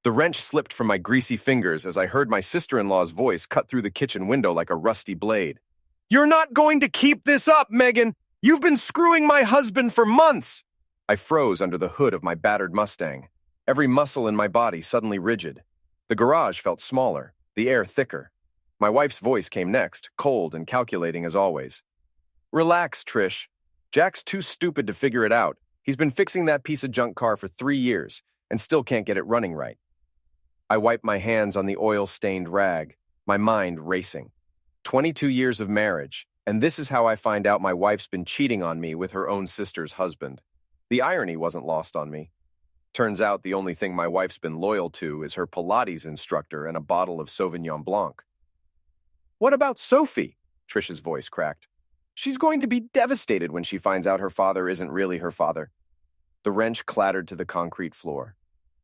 The wrench slipped from my greasy fingers as I heard my sister-in-law's voice cut through the kitchen window like a rusty blade. "You're not going to keep this up, Megan! You've been screwing my husband for months!" I froze under the hood of my battered Mustang, every muscle in my body suddenly rigid. The garage felt smaller, the air thicker. My wife's voice came next, cold and calculating as always. "Relax, Trish. Jack's too stupid to figure it out. He's been fixing that piece of junk car for 3 years and still can't get it running right." I wiped my hands on the oil-stained rag, my mind racing. 22 years of marriage, and this is how I find out my wife's been cheating on me with her own sister's husband. The irony wasn't lost on me. Turns out the only thing my wife's been loyal to is her Pilates instructor and a bottle of Sauvignon Blanc. "What about Sophie?" Trish's voice cracked. "She's going to be devastated when she finds out her father isn't really her father." The wrench clattered to the concrete floor.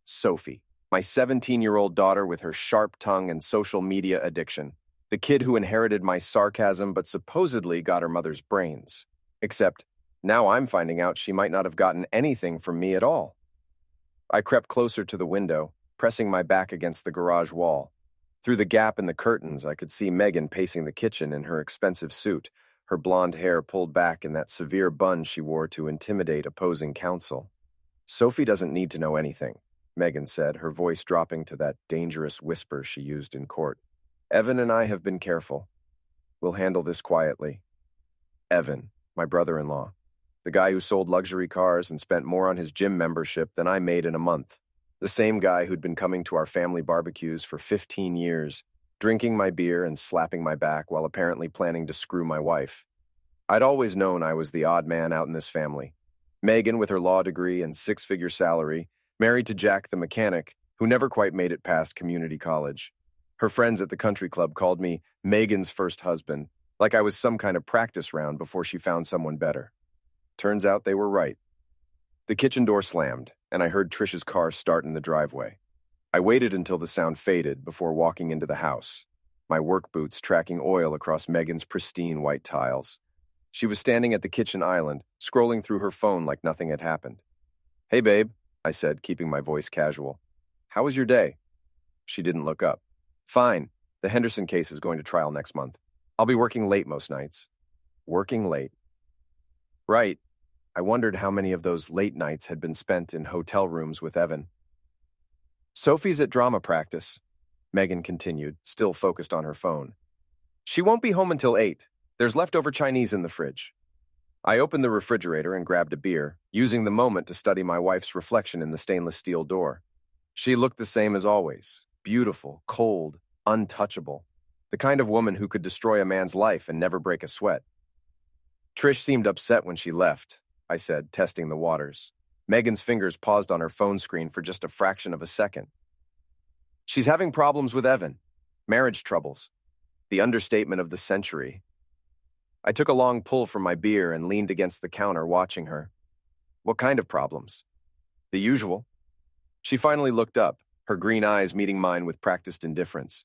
Sophie, my 17-year-old daughter with her sharp tongue and social media addiction. The kid who inherited my sarcasm but supposedly got her mother's brains. Except, now I'm finding out she might not have gotten anything from me at all. I crept closer to the window, pressing my back against the garage wall. Through the gap in the curtains, I could see Megan pacing the kitchen in her expensive suit, her blonde hair pulled back in that severe bun she wore to intimidate opposing counsel. "Sophie doesn't need to know anything," Megan said, her voice dropping to that dangerous whisper she used in court. "Evan and I have been careful. We'll handle this quietly." Evan, my brother-in-law, the guy who sold luxury cars and spent more on his gym membership than I made in a month. The same guy who'd been coming to our family barbecues for 15 years, drinking my beer and slapping my back while apparently planning to screw my wife. I'd always known I was the odd man out in this family. Megan, with her law degree and 6-figure salary, married to Jack the mechanic, who never quite made it past community college. Her friends at the country club called me Megan's first husband, like I was some kind of practice round before she found someone better. Turns out they were right. The kitchen door slammed, and I heard Trish's car start in the driveway. I waited until the sound faded before walking into the house, my work boots tracking oil across Megan's pristine white tiles. She was standing at the kitchen island, scrolling through her phone like nothing had happened. "Hey, babe," I said, keeping my voice casual. "How was your day?" She didn't look up. "Fine. The Henderson case is going to trial next month. I'll be working late most nights." Working late. Right. I wondered how many of those late nights had been spent in hotel rooms with Evan. "Sophie's at drama practice," Megan continued, still focused on her phone. "She won't be home until 8. There's leftover Chinese in the fridge." I opened the refrigerator and grabbed a beer, using the moment to study my wife's reflection in the stainless steel door. She looked the same as always, beautiful, cold, untouchable, the kind of woman who could destroy a man's life and never break a sweat. "Trish seemed upset when she left," I said, testing the waters. Megan's fingers paused on her phone screen for just a fraction of a second. "She's having problems with Evan. Marriage troubles. The understatement of the century." I took a long pull from my beer and leaned against the counter watching her. "What kind of problems?" "The usual." She finally looked up, her green eyes meeting mine with practiced indifference.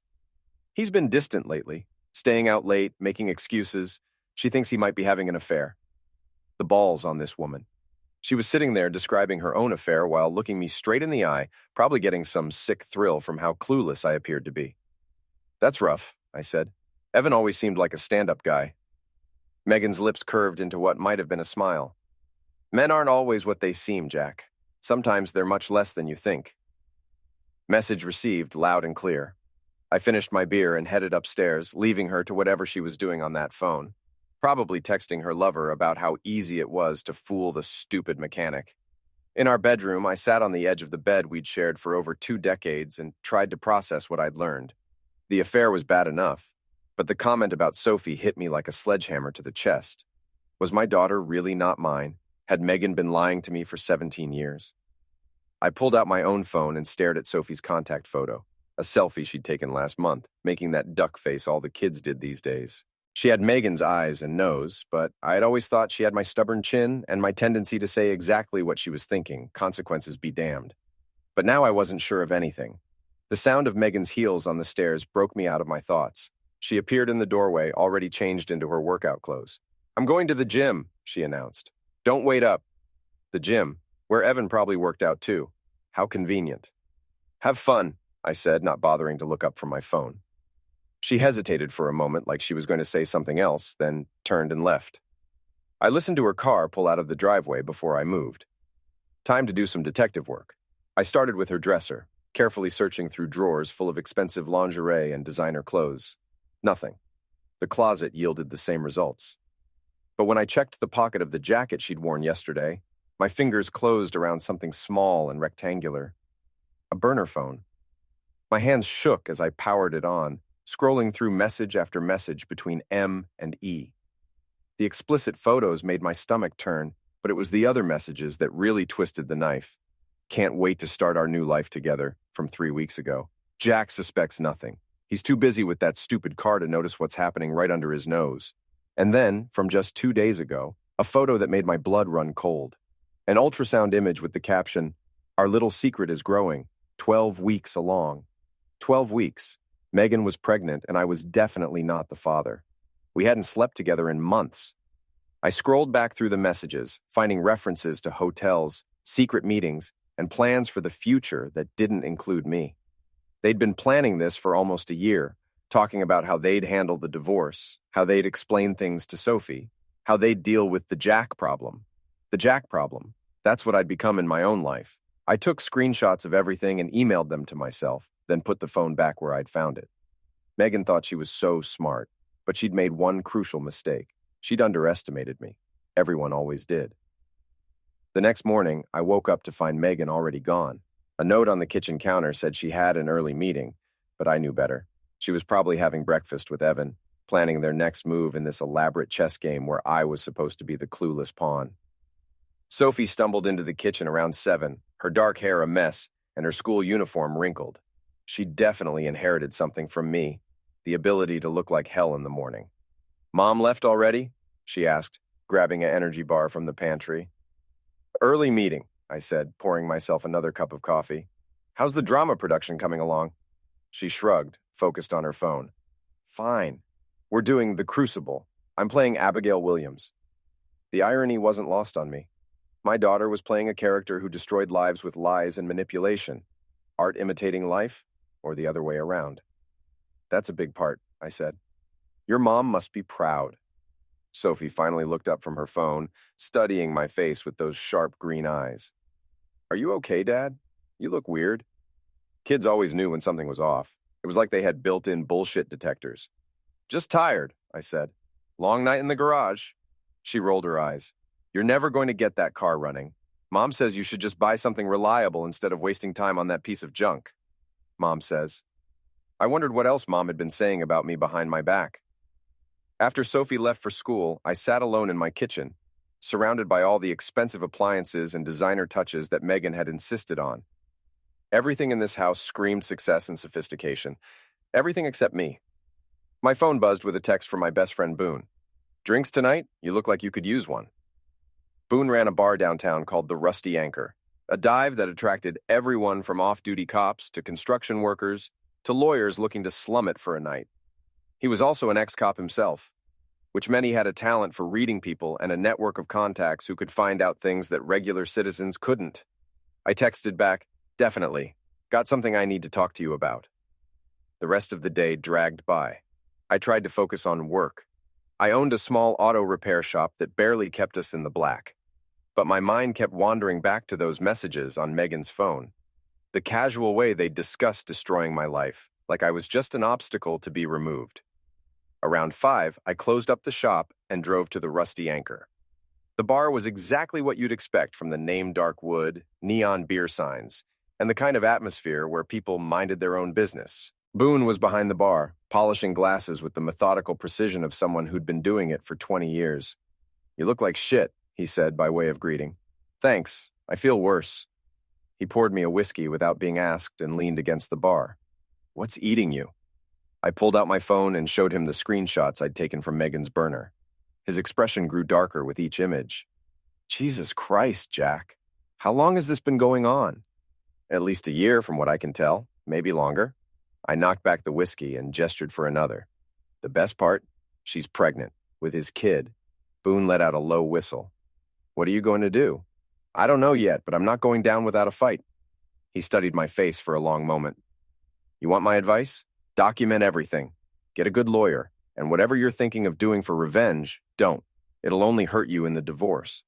"He's been distant lately, staying out late, making excuses. She thinks he might be having an affair." The balls on this woman. She was sitting there describing her own affair while looking me straight in the eye, probably getting some sick thrill from how clueless I appeared to be. "That's rough," I said. "Evan always seemed like a stand-up guy." Megan's lips curved into what might have been a smile. "Men aren't always what they seem, Jack. Sometimes they're much less than you think." Message received loud and clear. I finished my beer and headed upstairs, leaving her to whatever she was doing on that phone. Probably texting her lover about how easy it was to fool the stupid mechanic. In our bedroom, I sat on the edge of the bed we'd shared for over 2 decades and tried to process what I'd learned. The affair was bad enough, but the comment about Sophie hit me like a sledgehammer to the chest. Was my daughter really not mine? Had Megan been lying to me for 17 years? I pulled out my own phone and stared at Sophie's contact photo, a selfie she'd taken last month, making that duck face all the kids did these days. She had Megan's eyes and nose, but I had always thought she had my stubborn chin and my tendency to say exactly what she was thinking, consequences be damned. But now I wasn't sure of anything. The sound of Megan's heels on the stairs broke me out of my thoughts. She appeared in the doorway, already changed into her workout clothes. "I'm going to the gym," she announced. "Don't wait up." The gym, where Evan probably worked out too. How convenient. Have fun, I said, not bothering to look up from my phone. She hesitated for a moment like she was going to say something else, then turned and left. I listened to her car pull out of the driveway before I moved. Time to do some detective work. I started with her dresser, carefully searching through drawers full of expensive lingerie and designer clothes. Nothing. The closet yielded the same results. But when I checked the pocket of the jacket she'd worn yesterday, my fingers closed around something small and rectangular. A burner phone. My hands shook as I powered it on, scrolling through message after message between M and E. The explicit photos made my stomach turn, but it was the other messages that really twisted the knife. Can't wait to start our new life together, from 3 weeks ago. Jack suspects nothing. He's too busy with that stupid car to notice what's happening right under his nose. And then, from just 2 days ago, a photo that made my blood run cold. An ultrasound image with the caption, "Our little secret is growing, 12 weeks along." 12 weeks. Megan was pregnant, and I was definitely not the father. We hadn't slept together in months. I scrolled back through the messages, finding references to hotels, secret meetings, and plans for the future that didn't include me. They'd been planning this for almost a year, talking about how they'd handle the divorce, how they'd explain things to Sophie, how they'd deal with the Jack problem. The Jack problem. That's what I'd become in my own life. I took screenshots of everything and emailed them to myself, then put the phone back where I'd found it. Megan thought she was so smart, but she'd made one crucial mistake. She'd underestimated me. Everyone always did. The next morning, I woke up to find Megan already gone. A note on the kitchen counter said she had an early meeting, but I knew better. She was probably having breakfast with Evan, planning their next move in this elaborate chess game where I was supposed to be the clueless pawn. Sophie stumbled into the kitchen around 7, her dark hair a mess and her school uniform wrinkled. She definitely inherited something from me, the ability to look like hell in the morning. "Mom left already?" she asked, grabbing an energy bar from the pantry. "Early meeting," I said, pouring myself another cup of coffee. "How's the drama production coming along?" She shrugged, focused on her phone. "Fine. We're doing The Crucible. I'm playing Abigail Williams." The irony wasn't lost on me. My daughter was playing a character who destroyed lives with lies and manipulation. Art imitating life, or the other way around. "That's a big part," I said. "Your mom must be proud." Sophie finally looked up from her phone, studying my face with those sharp green eyes. "Are you okay, Dad? You look weird." Kids always knew when something was off. It was like they had built-in bullshit detectors. "Just tired," I said. "Long night in the garage." She rolled her eyes. "You're never going to get that car running. Mom says you should just buy something reliable instead of wasting time on that piece of junk." Mom says. I wondered what else Mom had been saying about me behind my back. After Sophie left for school, I sat alone in my kitchen, surrounded by all the expensive appliances and designer touches that Megan had insisted on. Everything in this house screamed success and sophistication. Everything except me. My phone buzzed with a text from my best friend Boone. "Drinks tonight? You look like you could use one." Boone ran a bar downtown called the Rusty Anchor, a dive that attracted everyone from off-duty cops to construction workers to lawyers looking to slum it for a night. He was also an ex-cop himself, which meant he had a talent for reading people and a network of contacts who could find out things that regular citizens couldn't. I texted back, "Definitely. Got something I need to talk to you about." The rest of the day dragged by. I tried to focus on work. I owned a small auto repair shop that barely kept us in the black. But my mind kept wandering back to those messages on Megan's phone. The casual way they discussed destroying my life, like I was just an obstacle to be removed. Around 5, I closed up the shop and drove to the Rusty Anchor. The bar was exactly what you'd expect from the name dark wood, neon beer signs, and the kind of atmosphere where people minded their own business. Boone was behind the bar, polishing glasses with the methodical precision of someone who'd been doing it for 20 years. "You look like shit," he said by way of greeting. "Thanks. I feel worse." He poured me a whiskey without being asked and leaned against the bar. "What's eating you?" I pulled out my phone and showed him the screenshots I'd taken from Megan's burner. His expression grew darker with each image. "Jesus Christ, Jack. How long has this been going on?" "At least a year from what I can tell, maybe longer." I knocked back the whiskey and gestured for another. "The best part? She's pregnant, with his kid." Boone let out a low whistle. "What are you going to do?" "I don't know yet, but I'm not going down without a fight." He studied my face for a long moment. You want my advice? Document everything. Get a good lawyer, and whatever you're thinking of doing for revenge, don't. It'll only hurt you in the divorce.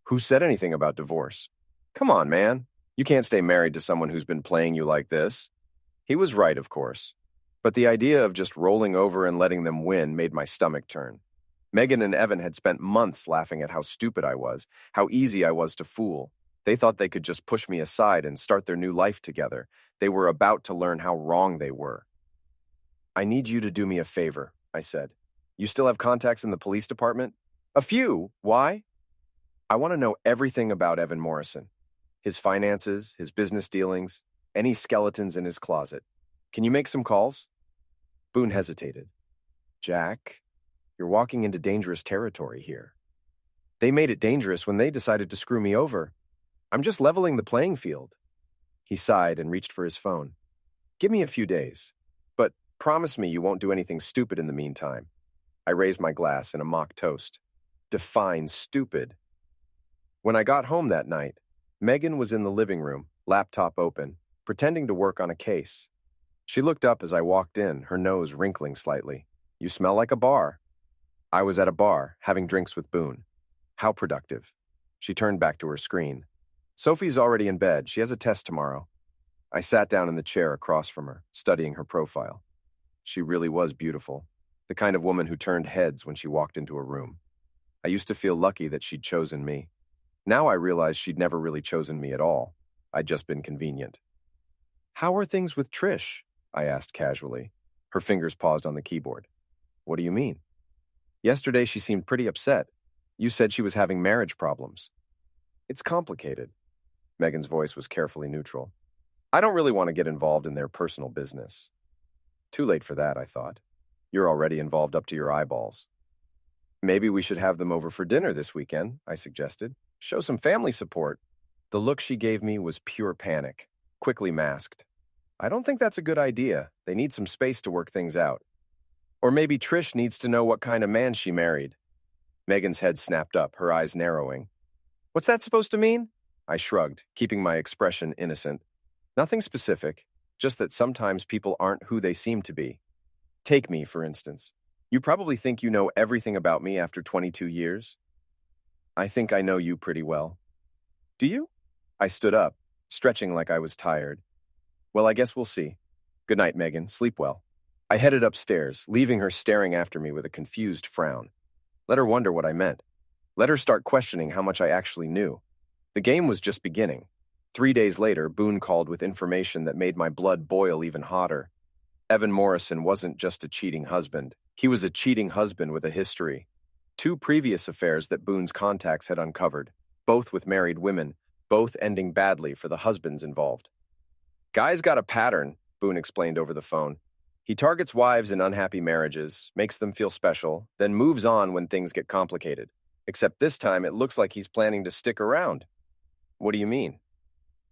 Who said anything about divorce? Come on, man. You can't stay married to someone who's been playing you like this. He was right, of course. But the idea of just rolling over and letting them win made my stomach turn. Megan and Evan had spent months laughing at how stupid I was, how easy I was to fool. They thought they could just push me aside and start their new life together. They were about to learn how wrong they were. I need you to do me a favor, I said. You still have contacts in the police department? A few. Why? I want to know everything about Evan Morrison. His finances, his business dealings, any skeletons in his closet. Can you make some calls? Boone hesitated. Jack, you're walking into dangerous territory here. They made it dangerous when they decided to screw me over. I'm just leveling the playing field. He sighed and reached for his phone. Give me a few days, but promise me you won't do anything stupid in the meantime. I raised my glass in a mock toast. Define stupid. When I got home that night, Megan was in the living room, laptop open, pretending to work on a case. She looked up as I walked in, her nose wrinkling slightly. You smell like a bar. I was at a bar, having drinks with Boone. How productive. She turned back to her screen. Sophie's already in bed. She has a test tomorrow. I sat down in the chair across from her, studying her profile. She really was beautiful, the kind of woman who turned heads when she walked into a room. I used to feel lucky that she'd chosen me. Now I realize she'd never really chosen me at all. I'd just been convenient. How are things with Trish? I asked casually. Her fingers paused on the keyboard. What do you mean? Yesterday she seemed pretty upset. You said she was having marriage problems. It's complicated. Megan's voice was carefully neutral. I don't really want to get involved in their personal business. Too late for that, I thought. You're already involved up to your eyeballs. Maybe we should have them over for dinner this weekend, I suggested. Show some family support. The look she gave me was pure panic, quickly masked. I don't think that's a good idea. They need some space to work things out. Or maybe Trish needs to know what kind of man she married. Megan's head snapped up, her eyes narrowing. What's that supposed to mean? I shrugged, keeping my expression innocent. Nothing specific, just that sometimes people aren't who they seem to be. Take me, for instance. You probably think you know everything about me after 22 years. I think I know you pretty well. Do you? I stood up, stretching like I was tired. Well, I guess we'll see. Good night, Megan. Sleep well. I headed upstairs, leaving her staring after me with a confused frown. Let her wonder what I meant. Let her start questioning how much I actually knew. The game was just beginning. 3 days later, Boone called with information that made my blood boil even hotter. Evan Morrison wasn't just a cheating husband. He was a cheating husband with a history. 2 previous affairs that Boone's contacts had uncovered, both with married women, both ending badly for the husbands involved. Guy's got a pattern, Boone explained over the phone. He targets wives in unhappy marriages, makes them feel special, then moves on when things get complicated. Except this time it looks like he's planning to stick around. What do you mean?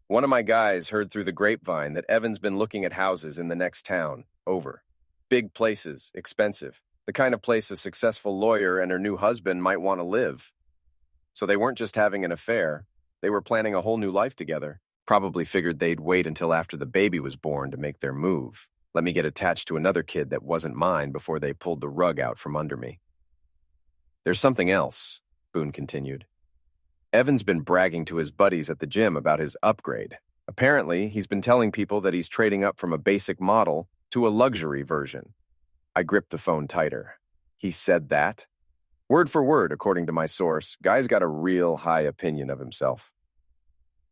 One of my guys heard through the grapevine that Evan's been looking at houses in the next town, over. Big places, expensive, the kind of place a successful lawyer and her new husband might want to live. So they weren't just having an affair, they were planning a whole new life together. Probably figured they'd wait until after the baby was born to make their move. Let me get attached to another kid that wasn't mine before they pulled the rug out from under me. There's something else, Boone continued. Evan's been bragging to his buddies at the gym about his upgrade. Apparently, he's been telling people that he's trading up from a basic model to a luxury version. I gripped the phone tighter. He said that? Word for word, according to my source, Guy's got a real high opinion of himself.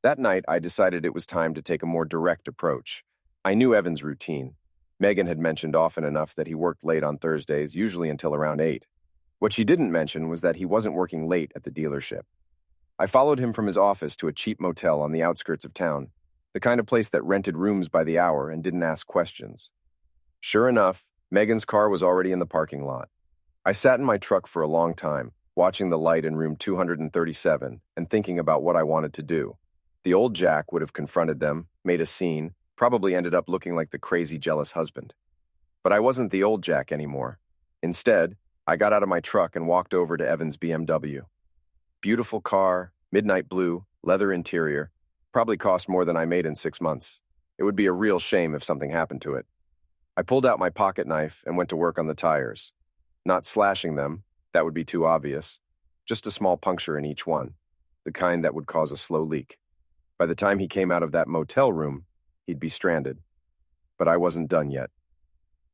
That night, I decided it was time to take a more direct approach. I knew Evan's routine. Megan had mentioned often enough that he worked late on Thursdays, usually until around 8. What she didn't mention was that he wasn't working late at the dealership. I followed him from his office to a cheap motel on the outskirts of town, the kind of place that rented rooms by the hour and didn't ask questions. Sure enough, Megan's car was already in the parking lot. I sat in my truck for a long time, watching the light in room 237 and thinking about what I wanted to do. The old Jack would have confronted them, made a scene, probably ended up looking like the crazy, jealous husband. But I wasn't the old Jack anymore. Instead, I got out of my truck and walked over to Evan's BMW. Beautiful car, midnight blue, leather interior. Probably cost more than I made in 6 months. It would be a real shame if something happened to it. I pulled out my pocket knife and went to work on the tires. Not slashing them, that would be too obvious. Just a small puncture in each one, the kind that would cause a slow leak. By the time he came out of that motel room, he'd be stranded. But I wasn't done yet.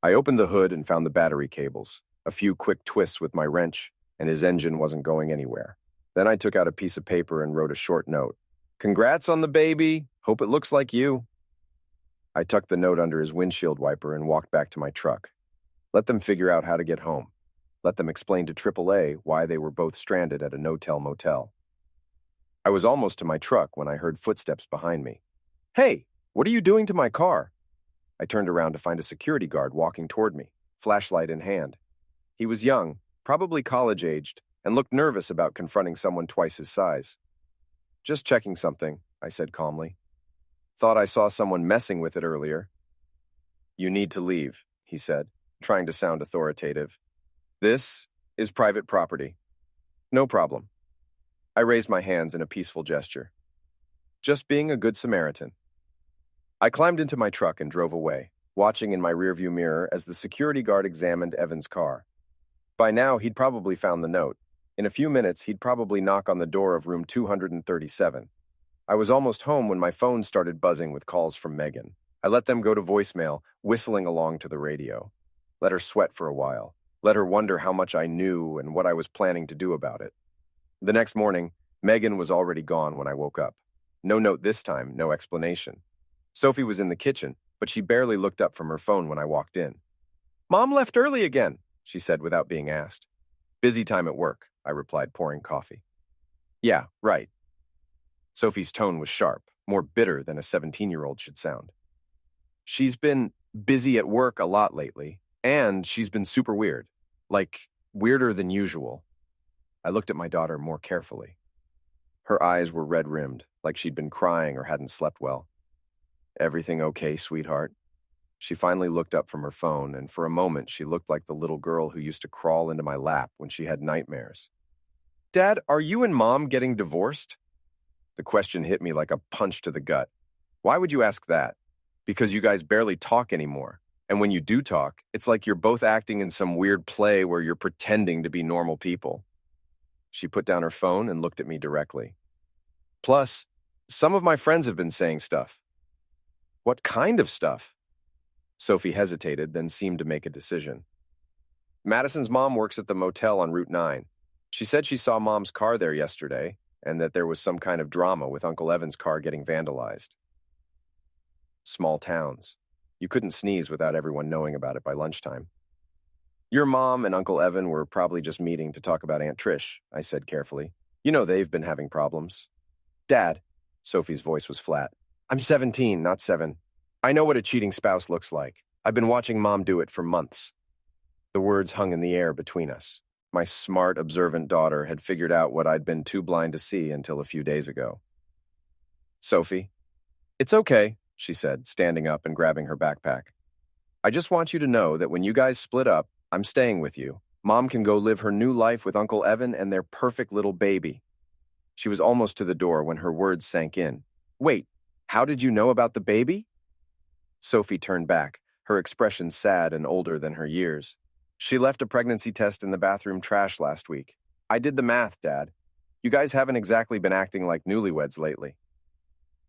I opened the hood and found the battery cables, a few quick twists with my wrench, and his engine wasn't going anywhere. Then I took out a piece of paper and wrote a short note. "Congrats on the baby. Hope it looks like you." I tucked the note under his windshield wiper and walked back to my truck. Let them figure out how to get home. Let them explain to AAA why they were both stranded at a no-tell motel. I was almost to my truck when I heard footsteps behind me. "Hey, what are you doing to my car?" I turned around to find a security guard walking toward me, flashlight in hand. He was young, probably college-aged, and looked nervous about confronting someone twice his size. "Just checking something," I said calmly. "Thought I saw someone messing with it earlier." "You need to leave," he said, trying to sound authoritative. "This is private property." "No problem." I raised my hands in a peaceful gesture. Just being a good Samaritan. I climbed into my truck and drove away, watching in my rearview mirror as the security guard examined Evan's car. By now, he'd probably found the note. In a few minutes, he'd probably knock on the door of room 237. I was almost home when my phone started buzzing with calls from Megan. I let them go to voicemail, whistling along to the radio. Let her sweat for a while. Let her wonder how much I knew and what I was planning to do about it. The next morning, Megan was already gone when I woke up. No note this time, no explanation. Sophie was in the kitchen, but she barely looked up from her phone when I walked in. "Mom left early again," she said without being asked. "Busy time at work," I replied, pouring coffee. "Yeah, right." Sophie's tone was sharp, more bitter than a 17-year-old should sound. "She's been busy at work a lot lately, and she's been super weird. Like, weirder than usual." I looked at my daughter more carefully. Her eyes were red-rimmed, like she'd been crying or hadn't slept well. "Everything okay, sweetheart?" She finally looked up from her phone, and for a moment she looked like the little girl who used to crawl into my lap when she had nightmares. "Dad, are you and Mom getting divorced?" The question hit me like a punch to the gut. "Why would you ask that?" "Because you guys barely talk anymore. And when you do talk, it's like you're both acting in some weird play where you're pretending to be normal people." She put down her phone and looked at me directly. "Plus, some of my friends have been saying stuff." "What kind of stuff?" Sophie hesitated, then seemed to make a decision. "Madison's mom works at the motel on Route 9. She said she saw Mom's car there yesterday, and that there was some kind of drama with Uncle Evan's car getting vandalized." Small towns. You couldn't sneeze without everyone knowing about it by lunchtime. "Your mom and Uncle Evan were probably just meeting to talk about Aunt Trish," I said carefully. "You know they've been having problems." "Dad," Sophie's voice was flat. "I'm 17, not 7. I know what a cheating spouse looks like. I've been watching Mom do it for months." The words hung in the air between us. My smart, observant daughter had figured out what I'd been too blind to see until a few days ago. "Sophie." "It's okay," she said, standing up and grabbing her backpack. "I just want you to know that when you guys split up, I'm staying with you. Mom can go live her new life with Uncle Evan and their perfect little baby." She was almost to the door when her words sank in. "Wait, how did you know about the baby?" Sophie turned back, her expression sad and older than her years. "She left a pregnancy test in the bathroom trash last week. I did the math, Dad. You guys haven't exactly been acting like newlyweds lately."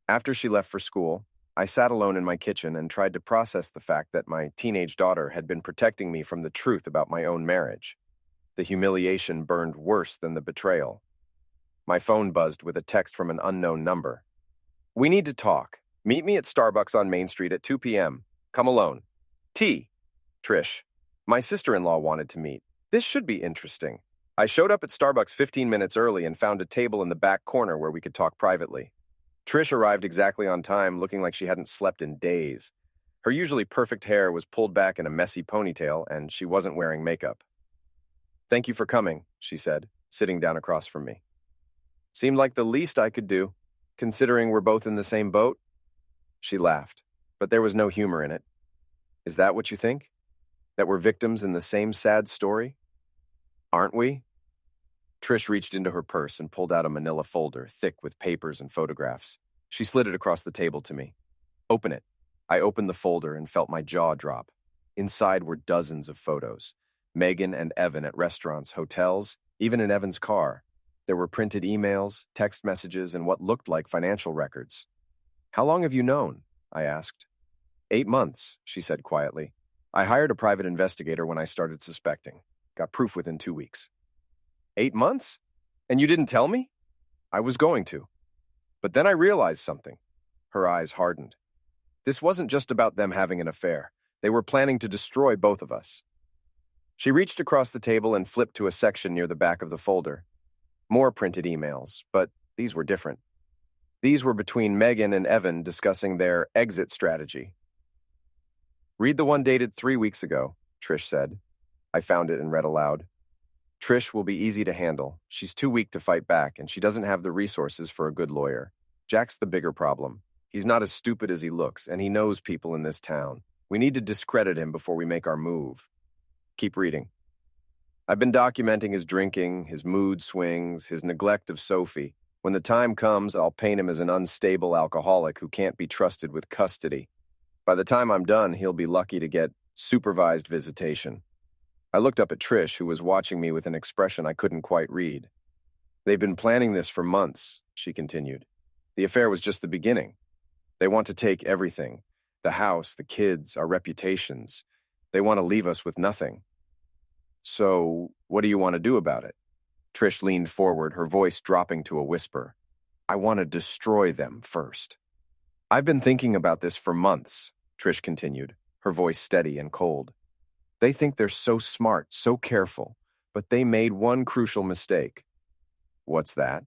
After she left for school, I sat alone in my kitchen and tried to process the fact that my teenage daughter had been protecting me from the truth about my own marriage. The humiliation burned worse than the betrayal. My phone buzzed with a text from an unknown number. "We need to talk. Meet me at Starbucks on Main Street at 2 p.m. Come alone. T. Trish. My sister-in-law wanted to meet. This should be interesting." I showed up at Starbucks 15 minutes early and found a table in the back corner where we could talk privately. Trish arrived exactly on time, looking like she hadn't slept in days. Her usually perfect hair was pulled back in a messy ponytail, and she wasn't wearing makeup. "Thank you for coming," she said, sitting down across from me. "Seemed like the least I could do, considering we're both in the same boat." She laughed, but there was no humor in it. "Is that what you think? That we're victims in the same sad story? Aren't we?" Trish reached into her purse and pulled out a manila folder, thick with papers and photographs. She slid it across the table to me. Open it. I opened the folder and felt my jaw drop. Inside were dozens of photos. Megan and Evan at restaurants, hotels, even in Evan's car. There were printed emails, text messages, and what looked like financial records. How long have you known? I asked. 8 months, she said quietly. I hired a private investigator when I started suspecting. Got proof within 2 weeks. 8 months? And you didn't tell me? I was going to. But then I realized something. Her eyes hardened. This wasn't just about them having an affair. They were planning to destroy both of us. She reached across the table and flipped to a section near the back of the folder. More printed emails, but these were different. These were between Megan and Evan discussing their exit strategy. Read the one dated 3 weeks ago, Trish said. I found it and read aloud. Trish will be easy to handle. She's too weak to fight back, and she doesn't have the resources for a good lawyer. Jack's the bigger problem. He's not as stupid as he looks, and he knows people in this town. We need to discredit him before we make our move. Keep reading. I've been documenting his drinking, his mood swings, his neglect of Sophie. When the time comes, I'll paint him as an unstable alcoholic who can't be trusted with custody. By the time I'm done, he'll be lucky to get supervised visitation. I looked up at Trish, who was watching me with an expression I couldn't quite read. They've been planning this for months, she continued. The affair was just the beginning. They want to take everything. The house, the kids, our reputations. They want to leave us with nothing. So, what do you want to do about it? Trish leaned forward, her voice dropping to a whisper. I want to destroy them first. I've been thinking about this for months, Trish continued, her voice steady and cold. They think they're so smart, so careful, but they made one crucial mistake. What's that?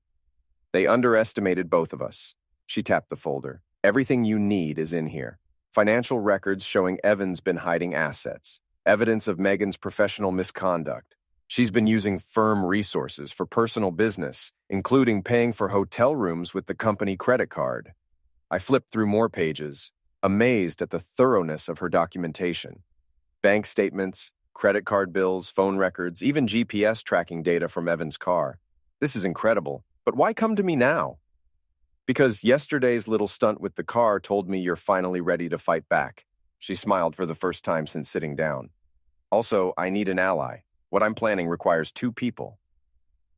They underestimated both of us. She tapped the folder. Everything you need is in here. Financial records showing Evan's been hiding assets. Evidence of Megan's professional misconduct. She's been using firm resources for personal business, including paying for hotel rooms with the company credit card. I flipped through more pages, amazed at the thoroughness of her documentation. Bank statements, credit card bills, phone records, even GPS tracking data from Evan's car. This is incredible, but why come to me now? Because yesterday's little stunt with the car told me you're finally ready to fight back. She smiled for the first time since sitting down. Also, I need an ally. What I'm planning requires 2 people.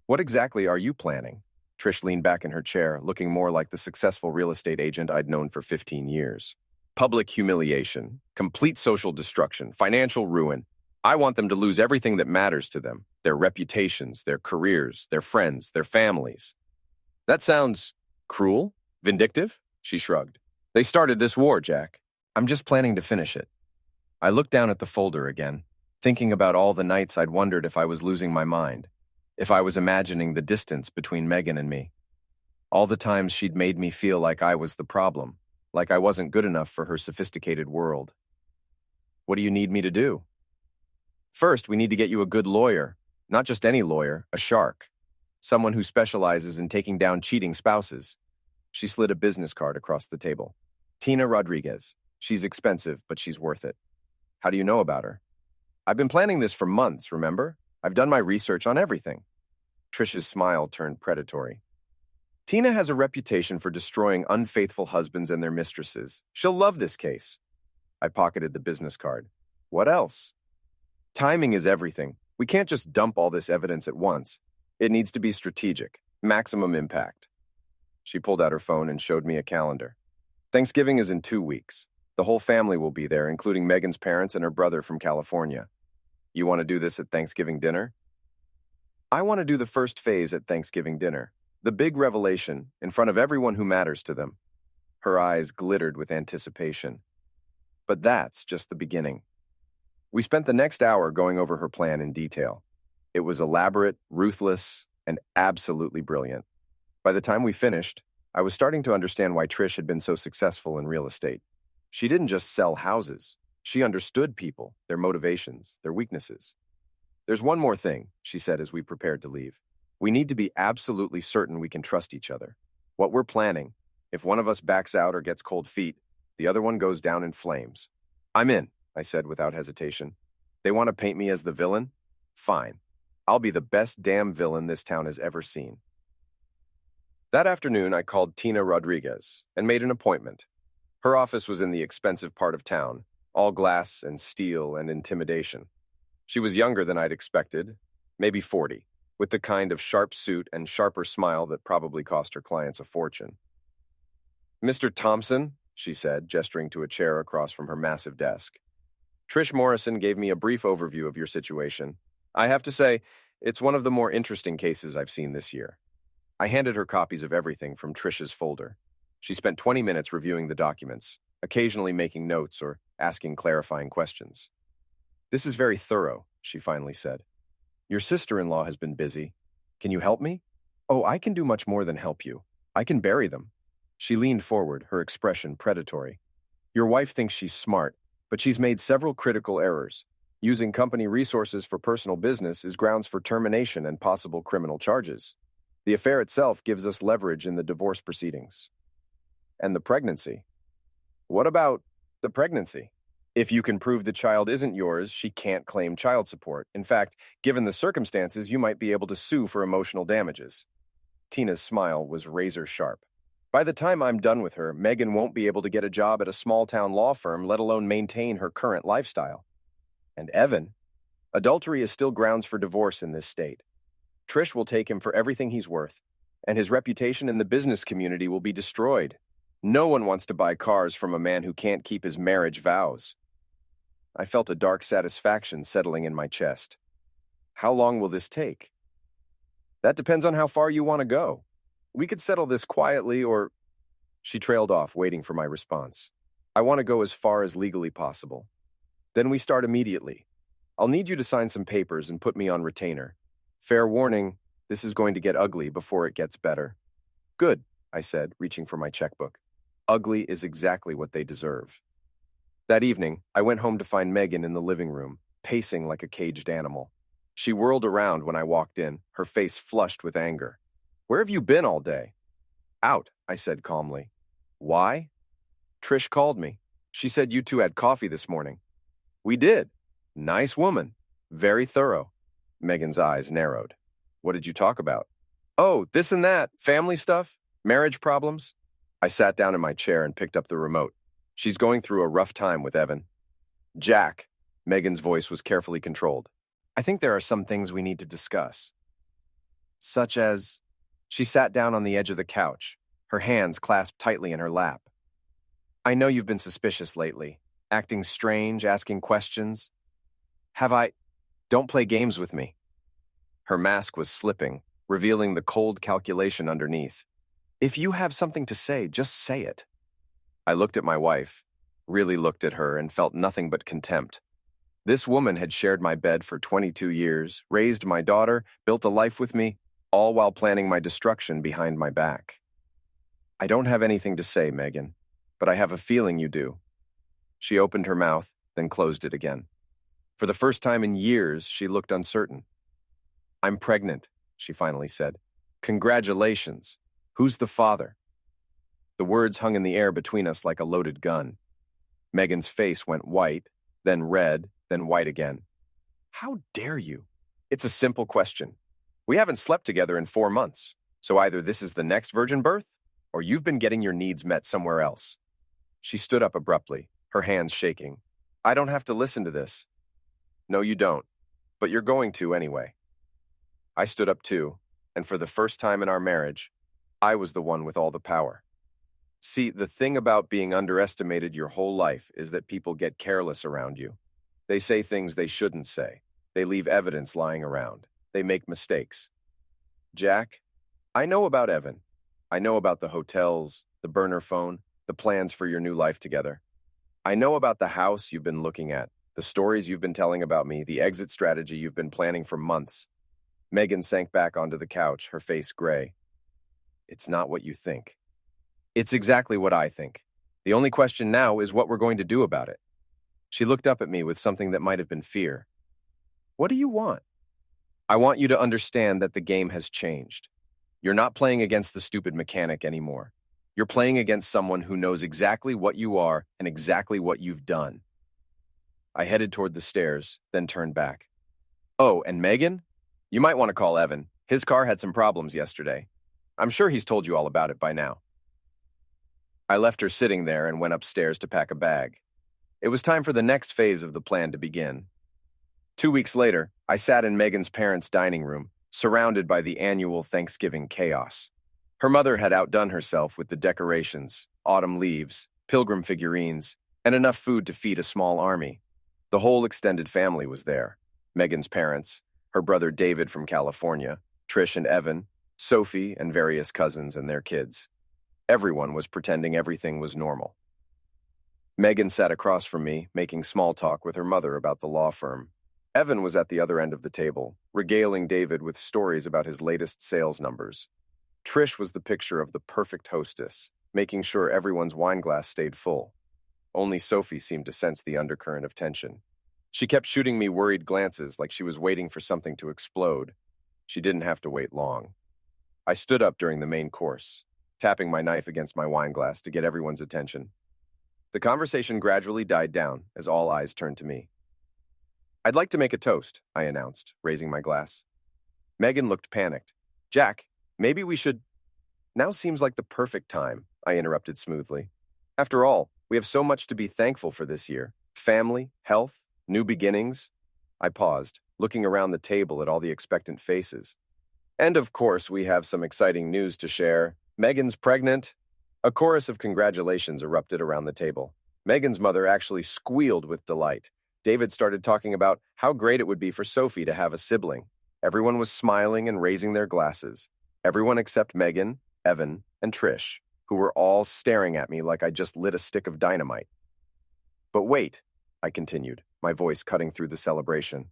What exactly are you planning? Trish leaned back in her chair, looking more like the successful real estate agent I'd known for 15 years. Public humiliation, complete social destruction, financial ruin. I want them to lose everything that matters to them, their reputations, their careers, their friends, their families. That sounds cruel? Vindictive? She shrugged. They started this war, Jack. I'm just planning to finish it. I looked down at the folder again, thinking about all the nights I'd wondered if I was losing my mind, if I was imagining the distance between Megan and me. All the times she'd made me feel like I was the problem, like I wasn't good enough for her sophisticated world. What do you need me to do? First, we need to get you a good lawyer. Not just any lawyer, a shark. Someone who specializes in taking down cheating spouses. She slid a business card across the table. Tina Rodriguez. She's expensive, but she's worth it. How do you know about her? I've been planning this for months, remember? I've done my research on everything. Trish's smile turned predatory. Tina has a reputation for destroying unfaithful husbands and their mistresses. She'll love this case. I pocketed the business card. What else? Timing is everything. We can't just dump all this evidence at once. It needs to be strategic, maximum impact. She pulled out her phone and showed me a calendar. Thanksgiving is in 2 weeks. The whole family will be there, including Megan's parents and her brother from California. You want to do this at Thanksgiving dinner? I want to do the first phase at Thanksgiving dinner. The big revelation, in front of everyone who matters to them. Her eyes glittered with anticipation. But that's just the beginning. We spent the next hour going over her plan in detail. It was elaborate, ruthless, and absolutely brilliant. By the time we finished, I was starting to understand why Trish had been so successful in real estate. She didn't just sell houses. She understood people, their motivations, their weaknesses. There's one more thing, she said as we prepared to leave. We need to be absolutely certain we can trust each other. What we're planning, if one of us backs out or gets cold feet, the other one goes down in flames. I'm in, I said without hesitation. They want to paint me as the villain? Fine. I'll be the best damn villain this town has ever seen. That afternoon, I called Tina Rodriguez and made an appointment. Her office was in the expensive part of town, all glass and steel and intimidation. She was younger than I'd expected, maybe 40, with the kind of sharp suit and sharper smile that probably cost her clients a fortune. "Mr. Thompson," she said, gesturing to a chair across from her massive desk. "Trish Morrison gave me a brief overview of your situation. I have to say, it's one of the more interesting cases I've seen this year." I handed her copies of everything from Trish's folder. She spent 20 minutes reviewing the documents, occasionally making notes or asking clarifying questions. "This is very thorough," she finally said. "Your sister-in-law has been busy. Can you help me?" "Oh, I can do much more than help you. I can bury them." She leaned forward, her expression predatory. "Your wife thinks she's smart, but she's made several critical errors. Using company resources for personal business is grounds for termination and possible criminal charges. The affair itself gives us leverage in the divorce proceedings." "And the pregnancy?" "What about the pregnancy? If you can prove the child isn't yours, she can't claim child support. In fact, given the circumstances, you might be able to sue for emotional damages." Tina's smile was razor sharp. "By the time I'm done with her, Megan won't be able to get a job at a small-town law firm, let alone maintain her current lifestyle. And Evan? Adultery is still grounds for divorce in this state. Trish will take him for everything he's worth, and his reputation in the business community will be destroyed. No one wants to buy cars from a man who can't keep his marriage vows." I felt a dark satisfaction settling in my chest. "How long will this take?" "That depends on how far you want to go. We could settle this quietly or—" She trailed off, waiting for my response. "I want to go as far as legally possible. Then we start immediately. I'll need you to sign some papers and put me on retainer. Fair warning, this is going to get ugly before it gets better." "Good," I said, reaching for my checkbook. Ugly is exactly what they deserve. That evening, I went home to find Megan in the living room, pacing like a caged animal. She whirled around when I walked in, her face flushed with anger. "Where have you been all day?" "Out," I said calmly. "Why?" "Trish called me. She said you two had coffee this morning." "We did. Nice woman. Very thorough." Megan's eyes narrowed. "What did you talk about?" "Oh, this and that. Family stuff. Marriage problems." I sat down in my chair and picked up the remote. "She's going through a rough time with Evan." "Jack," Megan's voice was carefully controlled. "I think there are some things we need to discuss." "Such as—" She sat down on the edge of the couch, her hands clasped tightly in her lap. "I know you've been suspicious lately, acting strange, asking questions. Have I— Don't play games with me." Her mask was slipping, revealing the cold calculation underneath. "If you have something to say, just say it." I looked at my wife, really looked at her, and felt nothing but contempt. This woman had shared my bed for 22 years, raised my daughter, built a life with me, all while planning my destruction behind my back. "I don't have anything to say, Megan, but I have a feeling you do." She opened her mouth, then closed it again. For the first time in years, she looked uncertain. "I'm pregnant," she finally said. "Congratulations. Who's the father?" The words hung in the air between us like a loaded gun. Megan's face went white, then red, then white again. "How dare you?" "It's a simple question. We haven't slept together in 4 months, so either this is the next virgin birth, or you've been getting your needs met somewhere else." She stood up abruptly, her hands shaking. "I don't have to listen to this." "No, you don't, but you're going to anyway." I stood up too, and for the first time in our marriage, I was the one with all the power. See, the thing about being underestimated your whole life is that people get careless around you. They say things they shouldn't say. They leave evidence lying around. They make mistakes. Jack, I know about Evan. I know about the hotels, the burner phone, the plans for your new life together. I know about the house you've been looking at, the stories you've been telling about me, the exit strategy you've been planning for months. Megan sank back onto the couch, her face gray. "It's not what you think." "It's exactly what I think. The only question now is what we're going to do about it." She looked up at me with something that might have been fear. "What do you want?" "I want you to understand that the game has changed. You're not playing against the stupid mechanic anymore. You're playing against someone who knows exactly what you are and exactly what you've done." I headed toward the stairs, then turned back. "Oh, and Megan? You might want to call Evan. His car had some problems yesterday." I'm sure he's told you all about it by now. I left her sitting there and went upstairs to pack a bag. It was time for the next phase of the plan to begin. 2 weeks later, I sat in Megan's parents' dining room, surrounded by the annual Thanksgiving chaos. Her mother had outdone herself with the decorations, autumn leaves, pilgrim figurines, and enough food to feed a small army. The whole extended family was there. Megan's parents, her brother David from California, Trish and Evan, Sophie, and various cousins and their kids. Everyone was pretending everything was normal. Megan sat across from me, making small talk with her mother about the law firm. Evan was at the other end of the table, regaling David with stories about his latest sales numbers. Trish was the picture of the perfect hostess, making sure everyone's wineglass stayed full. Only Sophie seemed to sense the undercurrent of tension. She kept shooting me worried glances like she was waiting for something to explode. She didn't have to wait long. I stood up during the main course, tapping my knife against my wineglass to get everyone's attention. The conversation gradually died down as all eyes turned to me. "I'd like to make a toast," I announced, raising my glass. Megan looked panicked. "Jack, maybe we should—" "Now seems like the perfect time," I interrupted smoothly. "After all, we have so much to be thankful for this year. Family, health, new beginnings." I paused, looking around the table at all the expectant faces. "And of course, we have some exciting news to share. Megan's pregnant." A chorus of congratulations erupted around the table. Megan's mother actually squealed with delight. David started talking about how great it would be for Sophie to have a sibling. Everyone was smiling and raising their glasses. Everyone except Megan, Evan, and Trish, who were all staring at me like I just lit a stick of dynamite. "But wait," I continued, my voice cutting through the celebration.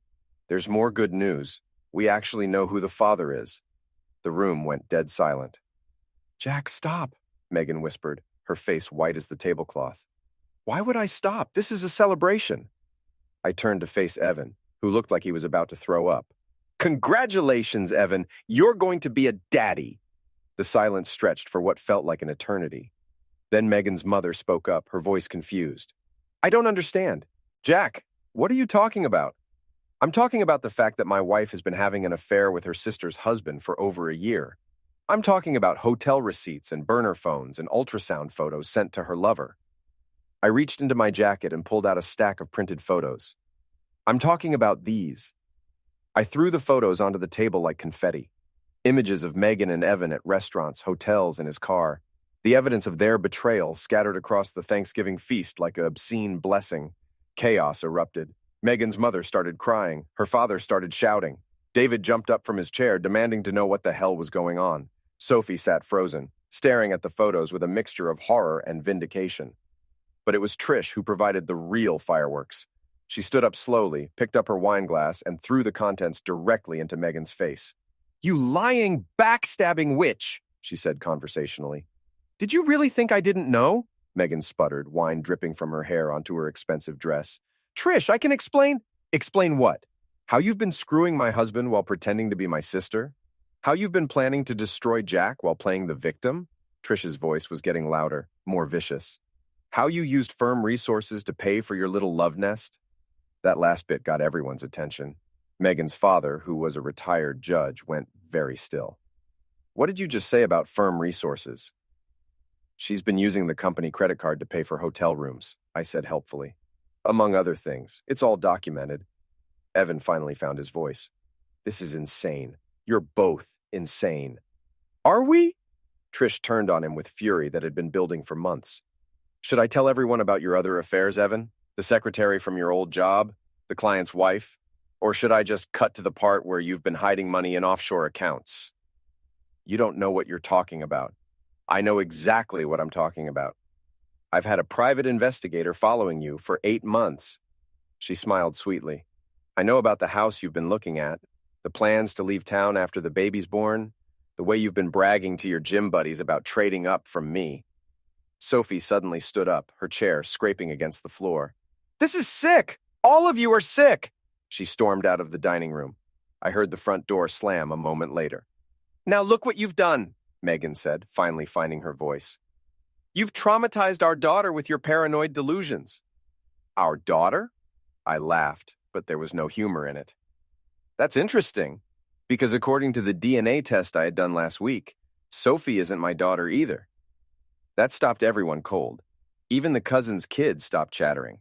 "There's more good news. We actually know who the father is." The room went dead silent. "Jack, stop," Megan whispered, her face white as the tablecloth. "Why would I stop? This is a celebration." I turned to face Evan, who looked like he was about to throw up. "Congratulations, Evan! You're going to be a daddy!" The silence stretched for what felt like an eternity. Then Megan's mother spoke up, her voice confused. "I don't understand. Jack, what are you talking about?" "I'm talking about the fact that my wife has been having an affair with her sister's husband for over a year. I'm talking about hotel receipts and burner phones and ultrasound photos sent to her lover." I reached into my jacket and pulled out a stack of printed photos. "I'm talking about these." I threw the photos onto the table like confetti. Images of Megan and Evan at restaurants, hotels, and his car. The evidence of their betrayal scattered across the Thanksgiving feast like an obscene blessing. Chaos erupted. Megan's mother started crying. Her father started shouting. David jumped up from his chair, demanding to know what the hell was going on. Sophie sat frozen, staring at the photos with a mixture of horror and vindication. But it was Trish who provided the real fireworks. She stood up slowly, picked up her wineglass, and threw the contents directly into Megan's face. "You lying, backstabbing witch," she said conversationally. "Did you really think I didn't know?" Megan sputtered, wine dripping from her hair onto her expensive dress. "Trish, I can explain—" "Explain what? How you've been screwing my husband while pretending to be my sister? How you've been planning to destroy Jack while playing the victim?" Trish's voice was getting louder, more vicious. "How you used firm resources to pay for your little love nest?" That last bit got everyone's attention. Megan's father, who was a retired judge, went very still. "What did you just say about firm resources?" "She's been using the company credit card to pay for hotel rooms," I said helpfully. "Among other things. It's all documented." Evan finally found his voice. "This is insane. You're both insane." "Are we?" Trish turned on him with fury that had been building for months. "Should I tell everyone about your other affairs, Evan? The secretary from your old job? The client's wife? Or should I just cut to the part where you've been hiding money in offshore accounts?" "You don't know what you're talking about." "I know exactly what I'm talking about. I've had a private investigator following you for 8 months. She smiled sweetly. "I know about the house you've been looking at, the plans to leave town after the baby's born, the way you've been bragging to your gym buddies about trading up from me." Sophie suddenly stood up, her chair scraping against the floor. "This is sick! All of you are sick!" She stormed out of the dining room. I heard the front door slam a moment later. "Now look what you've done," Megan said, finally finding her voice. "You've traumatized our daughter with your paranoid delusions." "Our daughter?" I laughed, but there was no humor in it. "That's interesting, because according to the DNA test I had done last week, Sophie isn't my daughter either. That stopped everyone cold. Even the cousin's kids stopped chattering.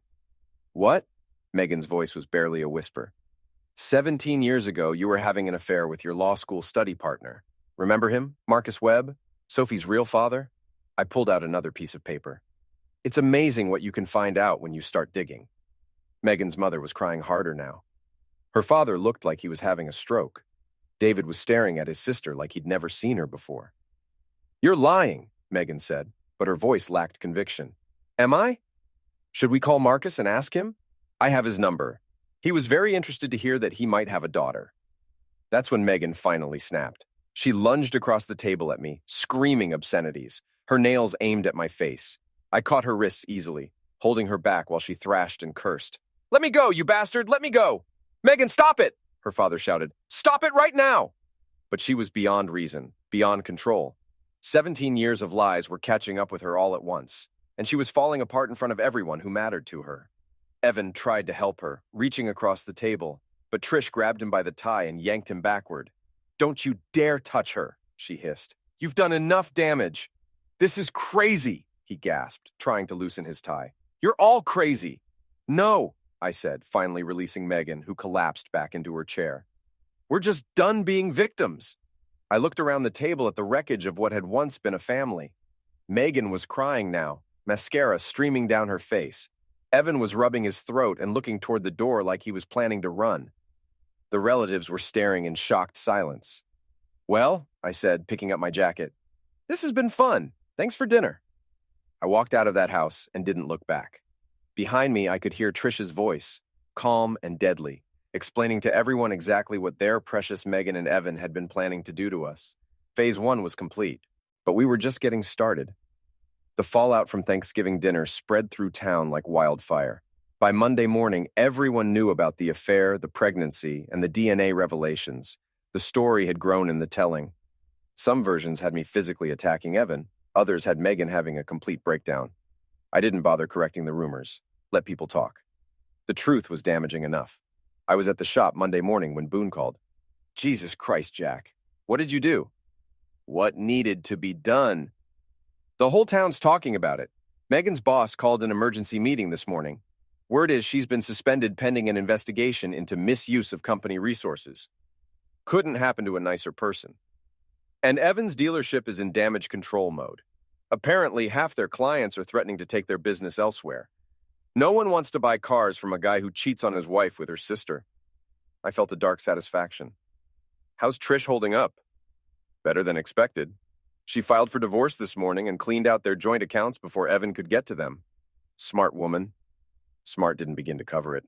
What? Megan's voice was barely a whisper. 17 years ago, you were having an affair with your law school study partner. Remember him? Marcus Webb? Sophie's real father? I pulled out another piece of paper. It's amazing what you can find out when you start digging. Megan's mother was crying harder now. Her father looked like he was having a stroke. David was staring at his sister like he'd never seen her before. You're lying, Megan said, but her voice lacked conviction. Am I? Should we call Marcus and ask him? I have his number. He was very interested to hear that he might have a daughter. That's when Megan finally snapped. She lunged across the table at me, screaming obscenities, her nails aimed at my face. I caught her wrists easily, holding her back while she thrashed and cursed. Let me go, you bastard! Let me go! Megan, stop it! Her father shouted. Stop it right now! But she was beyond reason, beyond control. 17 years of lies were catching up with her all at once, and she was falling apart in front of everyone who mattered to her. Evan tried to help her, reaching across the table, but Trish grabbed him by the tie and yanked him backward. Don't you dare touch her, she hissed. You've done enough damage. This is crazy, he gasped, trying to loosen his tie. You're all crazy. No, I said, finally releasing Megan, who collapsed back into her chair. We're just done being victims. I looked around the table at the wreckage of what had once been a family. Megan was crying now, mascara streaming down her face. Evan was rubbing his throat and looking toward the door like he was planning to run. The relatives were staring in shocked silence. Well, I said, picking up my jacket, this has been fun. Thanks for dinner. I walked out of that house and didn't look back. Behind me, I could hear Trish's voice, calm and deadly, explaining to everyone exactly what their precious Megan and Evan had been planning to do to us. Phase 1 was complete, but we were just getting started. The fallout from Thanksgiving dinner spread through town like wildfire. By Monday morning, everyone knew about the affair, the pregnancy, and the DNA revelations. The story had grown in the telling. Some versions had me physically attacking Evan. Others had Megan having a complete breakdown. I didn't bother correcting the rumors. Let people talk. The truth was damaging enough. I was at the shop Monday morning when Boone called. Jesus Christ, Jack. What did you do? What needed to be done? The whole town's talking about it. Megan's boss called an emergency meeting this morning. Word is she's been suspended pending an investigation into misuse of company resources. Couldn't happen to a nicer person. And Evan's dealership is in damage control mode. Apparently, half their clients are threatening to take their business elsewhere. No one wants to buy cars from a guy who cheats on his wife with her sister. I felt a dark satisfaction. How's Trish holding up? Better than expected. She filed for divorce this morning and cleaned out their joint accounts before Evan could get to them. Smart woman. Smart didn't begin to cover it.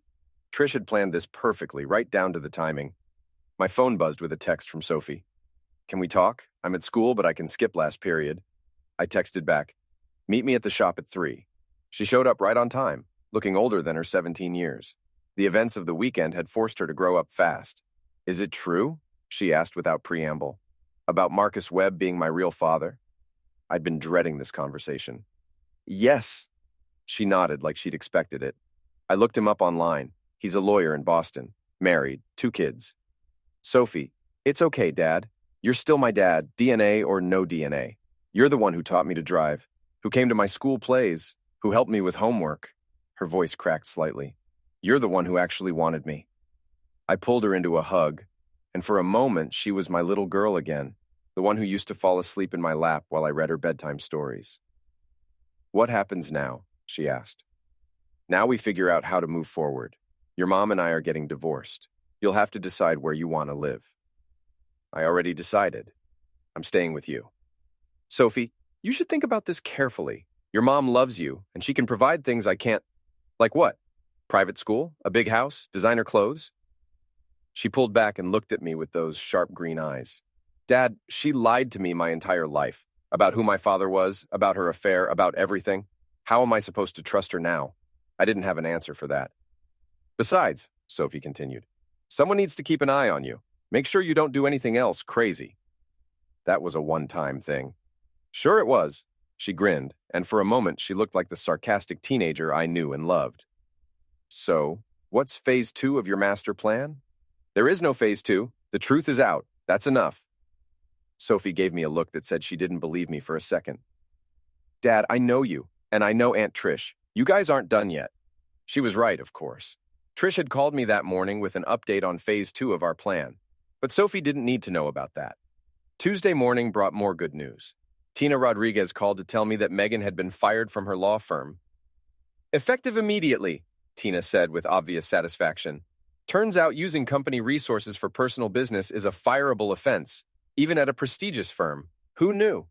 Trish had planned this perfectly, right down to the timing. My phone buzzed with a text from Sophie. Can we talk? I'm at school, but I can skip last period. I texted back, meet me at the shop at 3. She showed up right on time, looking older than her 17 years. The events of the weekend had forced her to grow up fast. Is it true? She asked without preamble. About Marcus Webb being my real father? I'd been dreading this conversation. Yes. She nodded like she'd expected it. I looked him up online. He's a lawyer in Boston, married, 2 kids. Sophie, it's okay, Dad. You're still my dad, DNA or no DNA. You're the one who taught me to drive, who came to my school plays, who helped me with homework. Her voice cracked slightly. You're the one who actually wanted me. I pulled her into a hug, and for a moment she was my little girl again, the one who used to fall asleep in my lap while I read her bedtime stories. What happens now? She asked. Now we figure out how to move forward. Your mom and I are getting divorced. You'll have to decide where you want to live. I already decided. I'm staying with you. Sophie, you should think about this carefully. Your mom loves you, and she can provide things I can't. Like what? Private school? A big house? Designer clothes? She pulled back and looked at me with those sharp green eyes. Dad, she lied to me my entire life. About who my father was, about her affair, about everything. How am I supposed to trust her now? I didn't have an answer for that. Besides, Sophie continued, someone needs to keep an eye on you. Make sure you don't do anything else crazy. That was a one-time thing. Sure it was. She grinned, and for a moment she looked like the sarcastic teenager I knew and loved. So, what's phase 2 of your master plan? There is no phase 2. The truth is out. That's enough. Sophie gave me a look that said she didn't believe me for a second. Dad, I know you, and I know Aunt Trish. You guys aren't done yet. She was right, of course. Trish had called me that morning with an update on phase 2 of our plan, but Sophie didn't need to know about that. Tuesday morning brought more good news. Tina Rodriguez called to tell me that Megan had been fired from her law firm. Effective immediately, Tina said with obvious satisfaction. Turns out using company resources for personal business is a fireable offense, even at a prestigious firm. Who knew?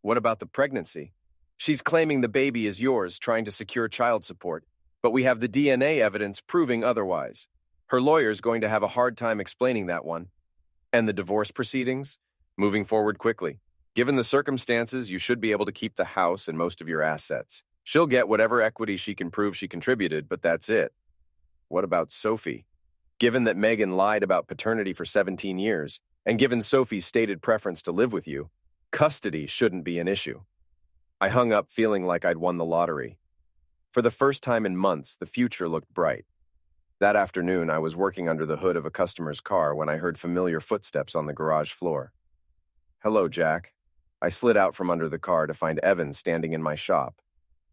What about the pregnancy? She's claiming the baby is yours, trying to secure child support, but we have the DNA evidence proving otherwise. Her lawyer's going to have a hard time explaining that one. And the divorce proceedings? Moving forward quickly. Given the circumstances, you should be able to keep the house and most of your assets. She'll get whatever equity she can prove she contributed, but that's it. What about Sophie? Given that Megan lied about paternity for 17 years, and given Sophie's stated preference to live with you, custody shouldn't be an issue. I hung up feeling like I'd won the lottery. For the first time in months, the future looked bright. That afternoon, I was working under the hood of a customer's car when I heard familiar footsteps on the garage floor. Hello, Jack. I slid out from under the car to find Evan standing in my shop,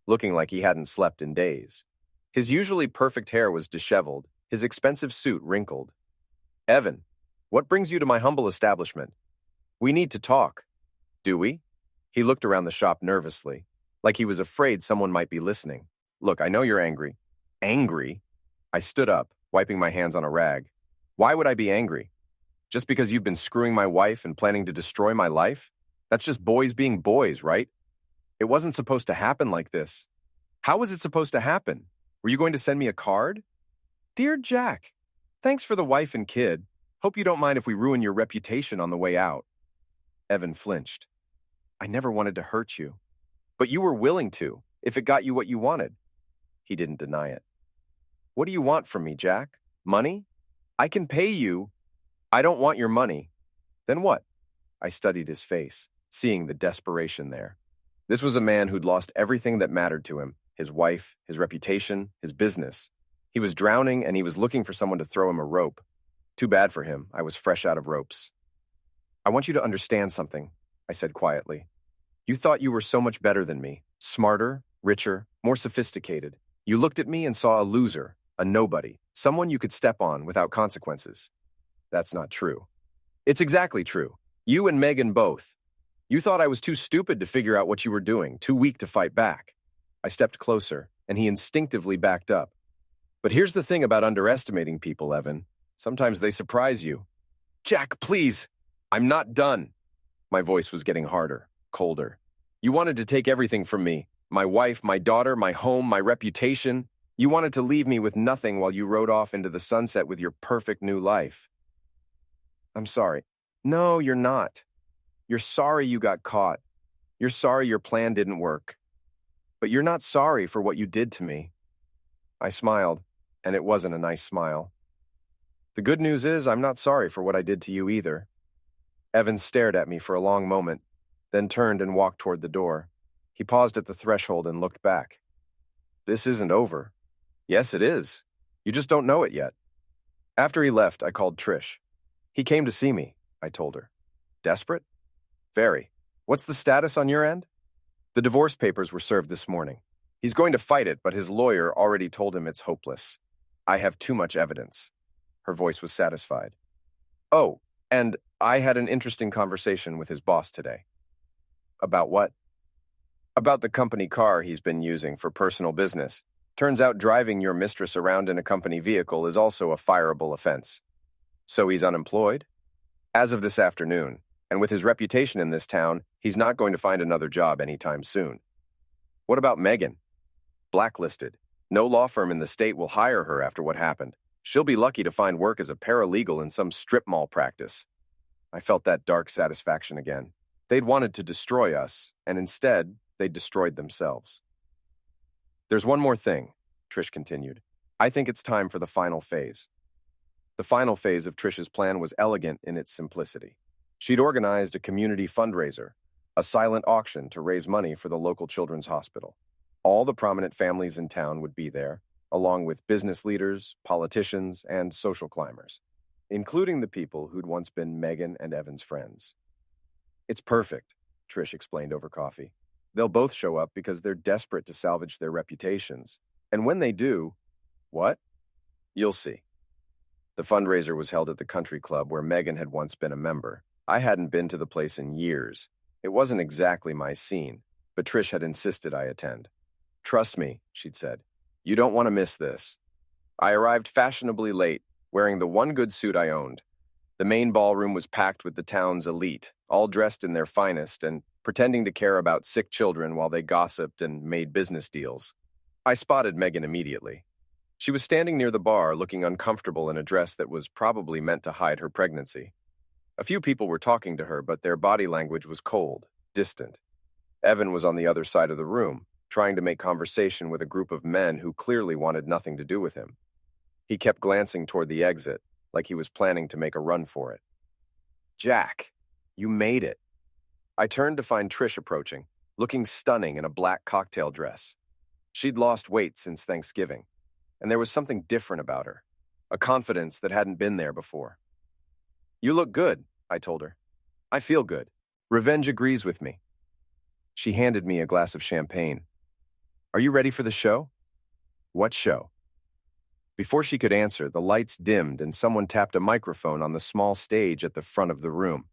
looking like he hadn't slept in days. His usually perfect hair was disheveled, his expensive suit wrinkled. Evan, what brings you to my humble establishment? We need to talk. Do we? He looked around the shop nervously, like he was afraid someone might be listening. Look, I know you're angry. Angry? I stood up, wiping my hands on a rag. Why would I be angry? Just because you've been screwing my wife and planning to destroy my life? That's just boys being boys, right? It wasn't supposed to happen like this. How was it supposed to happen? Were you going to send me a card? Dear Jack, thanks for the wife and kid. Hope you don't mind if we ruin your reputation on the way out. Evan flinched. I never wanted to hurt you. But you were willing to, if it got you what you wanted. He didn't deny it. What do you want from me, Jack? Money? I can pay you. I don't want your money. Then what? I studied his face, seeing the desperation there. This was a man who'd lost everything that mattered to him, his wife, his reputation, his business. He was drowning and he was looking for someone to throw him a rope. Too bad for him, I was fresh out of ropes. I want you to understand something, I said quietly. You thought you were so much better than me, smarter, richer, more sophisticated. You looked at me and saw a loser, a nobody, someone you could step on without consequences. That's not true. It's exactly true. You and Megan both. You thought I was too stupid to figure out what you were doing, too weak to fight back. I stepped closer, and he instinctively backed up. But here's the thing about underestimating people, Evan. Sometimes they surprise you. Jack, please. I'm not done. My voice was getting harder, colder. You wanted to take everything from me. My wife, my daughter, my home, my reputation. You wanted to leave me with nothing while you rode off into the sunset with your perfect new life. I'm sorry. No, you're not. You're sorry you got caught. You're sorry your plan didn't work. But you're not sorry for what you did to me. I smiled, and it wasn't a nice smile. The good news is I'm not sorry for what I did to you either. Evan stared at me for a long moment, then turned and walked toward the door. He paused at the threshold and looked back. This isn't over. Yes, it is. You just don't know it yet. After he left, I called Trish. He came to see me, I told her. Desperate? Very. What's the status on your end? The divorce papers were served this morning. He's going to fight it, but his lawyer already told him it's hopeless. I have too much evidence. Her voice was satisfied. Oh, and I had an interesting conversation with his boss today. About what? About the company car he's been using for personal business. Turns out driving your mistress around in a company vehicle is also a fireable offense. So he's unemployed? As of this afternoon, and with his reputation in this town, he's not going to find another job anytime soon. What about Megan? Blacklisted. No law firm in the state will hire her after what happened. She'll be lucky to find work as a paralegal in some strip mall practice. I felt that dark satisfaction again. They'd wanted to destroy us, and instead, they'd destroyed themselves. There's one more thing, Trish continued. I think it's time for the final phase. The final phase of Trish's plan was elegant in its simplicity. She'd organized a community fundraiser, a silent auction to raise money for the local children's hospital. All the prominent families in town would be there, along with business leaders, politicians, and social climbers, including the people who'd once been Megan and Evan's friends. It's perfect, Trish explained over coffee. They'll both show up because they're desperate to salvage their reputations. And when they do, what? You'll see. The fundraiser was held at the country club where Megan had once been a member. I hadn't been to the place in years. It wasn't exactly my scene, but Trish had insisted I attend. Trust me, she'd said. You don't want to miss this. I arrived fashionably late, wearing the one good suit I owned. The main ballroom was packed with the town's elite, all dressed in their finest and pretending to care about sick children while they gossiped and made business deals. I spotted Megan immediately. She was standing near the bar, looking uncomfortable in a dress that was probably meant to hide her pregnancy. A few people were talking to her, but their body language was cold, distant. Evan was on the other side of the room, trying to make conversation with a group of men who clearly wanted nothing to do with him. He kept glancing toward the exit, like he was planning to make a run for it. Jack, you made it. I turned to find Trish approaching, looking stunning in a black cocktail dress. She'd lost weight since Thanksgiving, and there was something different about her, a confidence that hadn't been there before. You look good, I told her. I feel good. Revenge agrees with me. She handed me a glass of champagne. Are you ready for the show? What show? Before she could answer, the lights dimmed and someone tapped a microphone on the small stage at the front of the room.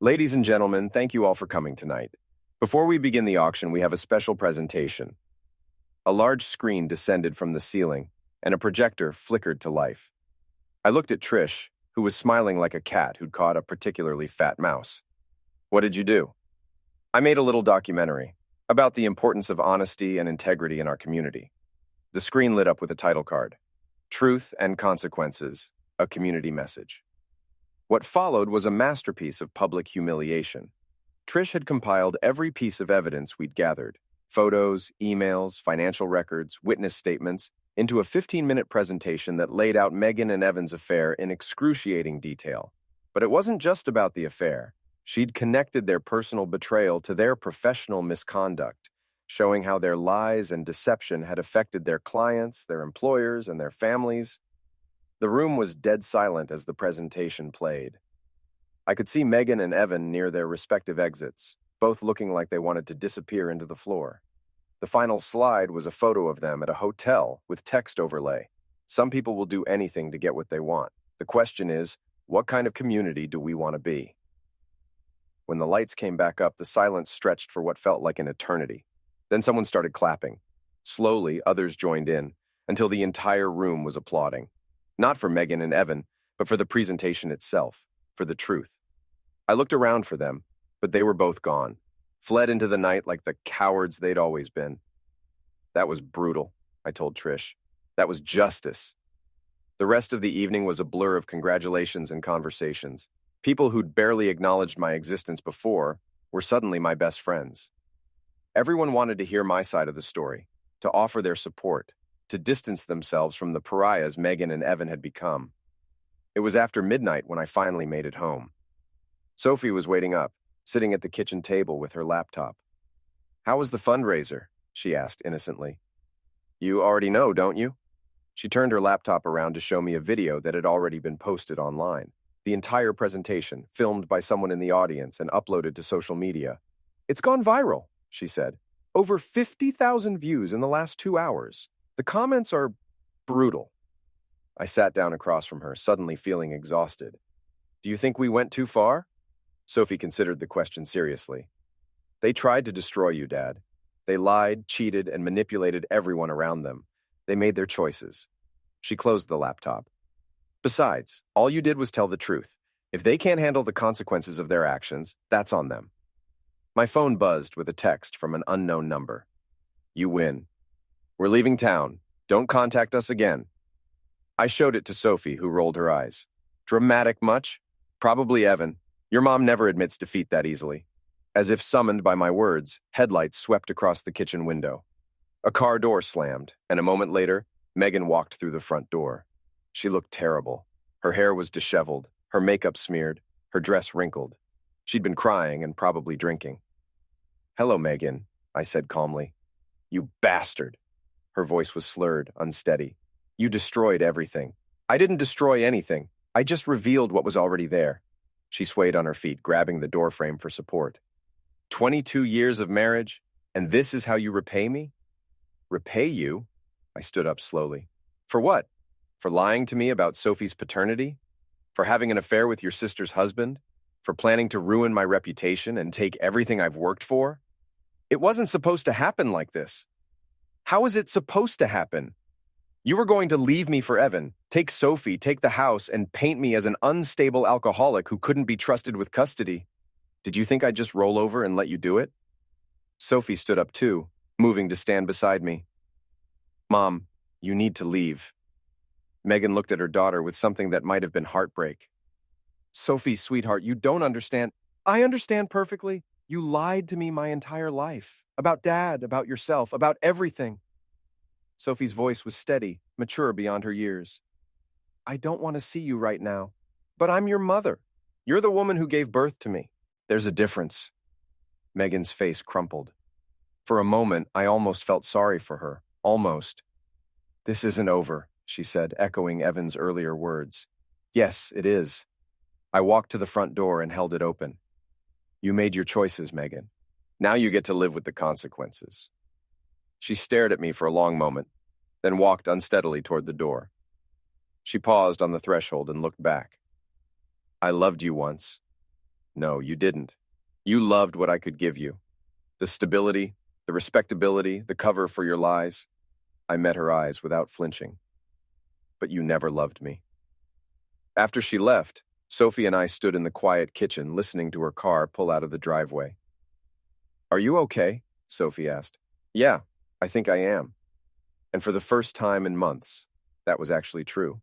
Ladies and gentlemen, thank you all for coming tonight. Before we begin the auction, we have a special presentation. A large screen descended from the ceiling, and a projector flickered to life. I looked at Trish, who was smiling like a cat who'd caught a particularly fat mouse. What did you do? I made a little documentary about the importance of honesty and integrity in our community. The screen lit up with a title card. Truth and Consequences, a community message. What followed was a masterpiece of public humiliation. Trish had compiled every piece of evidence we'd gathered, photos, emails, financial records, witness statements, into a 15-minute presentation that laid out Megan and Evan's affair in excruciating detail. But it wasn't just about the affair. She'd connected their personal betrayal to their professional misconduct, showing how their lies and deception had affected their clients, their employers, and their families. The room was dead silent as the presentation played. I could see Megan and Evan near their respective exits, both looking like they wanted to disappear into the floor. The final slide was a photo of them at a hotel with text overlay. Some people will do anything to get what they want. The question is, what kind of community do we want to be? When the lights came back up, the silence stretched for what felt like an eternity. Then someone started clapping. Slowly, others joined in, until the entire room was applauding. Not for Megan and Evan, but for the presentation itself, for the truth. I looked around for them, but they were both gone, fled into the night like the cowards they'd always been. That was brutal, I told Trish. That was justice. The rest of the evening was a blur of congratulations and conversations. People who'd barely acknowledged my existence before were suddenly my best friends. Everyone wanted to hear my side of the story, to offer their support, to distance themselves from the pariahs Megan and Evan had become. It was after midnight when I finally made it home. Sophie was waiting up, sitting at the kitchen table with her laptop. How was the fundraiser? She asked innocently. You already know, don't you? She turned her laptop around to show me a video that had already been posted online. The entire presentation, filmed by someone in the audience and uploaded to social media. It's gone viral, she said. Over 50,000 views in the last 2 hours. The comments are brutal. I sat down across from her, suddenly feeling exhausted. Do you think we went too far? Sophie considered the question seriously. They tried to destroy you, Dad. They lied, cheated, and manipulated everyone around them. They made their choices. She closed the laptop. Besides, all you did was tell the truth. If they can't handle the consequences of their actions, that's on them. My phone buzzed with a text from an unknown number. You win. We're leaving town. Don't contact us again. I showed it to Sophie, who rolled her eyes. Dramatic much? Probably Evan. Your mom never admits defeat that easily. As if summoned by my words, headlights swept across the kitchen window. A car door slammed, and a moment later, Megan walked through the front door. She looked terrible. Her hair was disheveled, her makeup smeared, her dress wrinkled. She'd been crying and probably drinking. Hello, Megan, I said calmly. You bastard. Her voice was slurred, unsteady. You destroyed everything. I didn't destroy anything. I just revealed what was already there. She swayed on her feet, grabbing the doorframe for support. 22 years of marriage, and this is how you repay me? Repay you? I stood up slowly. For what? For lying to me about Sophie's paternity? For having an affair with your sister's husband? For planning to ruin my reputation and take everything I've worked for? It wasn't supposed to happen like this. How is it supposed to happen? You were going to leave me for Evan, take Sophie, take the house, and paint me as an unstable alcoholic who couldn't be trusted with custody. Did you think I'd just roll over and let you do it? Sophie stood up too, moving to stand beside me. Mom, you need to leave. Megan looked at her daughter with something that might have been heartbreak. Sophie, sweetheart, you don't understand. I understand perfectly. You lied to me my entire life. About Dad, about yourself, about everything. Sophie's voice was steady, mature beyond her years. I don't want to see you right now, but I'm your mother. You're the woman who gave birth to me. There's a difference. Megan's face crumpled. For a moment, I almost felt sorry for her. Almost. This isn't over, she said, echoing Evan's earlier words. Yes, it is. I walked to the front door and held it open. You made your choices, Megan. Now you get to live with the consequences. She stared at me for a long moment, then walked unsteadily toward the door. She paused on the threshold and looked back. I loved you once. No, you didn't. You loved what I could give you. The stability, the respectability, the cover for your lies. I met her eyes without flinching. But you never loved me. After she left, Sophie and I stood in the quiet kitchen listening to her car pull out of the driveway. Are you okay? Sophie asked. Yeah, I think I am. And for the first time in months, that was actually true.